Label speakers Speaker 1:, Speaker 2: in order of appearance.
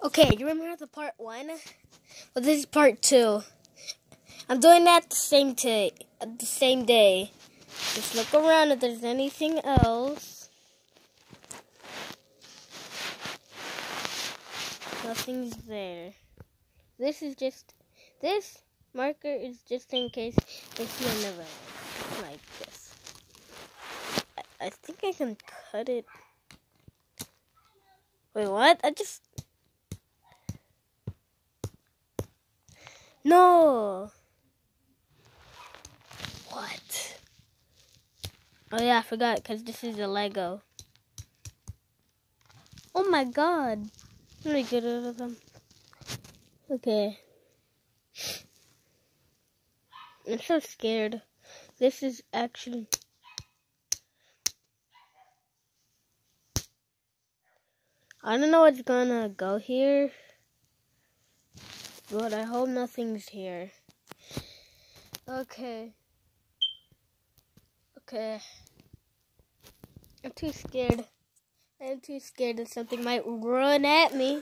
Speaker 1: Okay, you remember the part 1? Well, this is part 2. I'm doing that the same day. Just look around if there's anything else. Nothing's there. This marker is just in case I see another one like this. I think I can cut it. Wait, what? No! What? Oh yeah, I forgot, because this is a Lego. Oh my god. Let me get rid of them. Okay. I'm so scared. This is actually... I don't know what's gonna go here. But I hope nothing's here. Okay. I'm too scared. I'm too scared that something might run at me.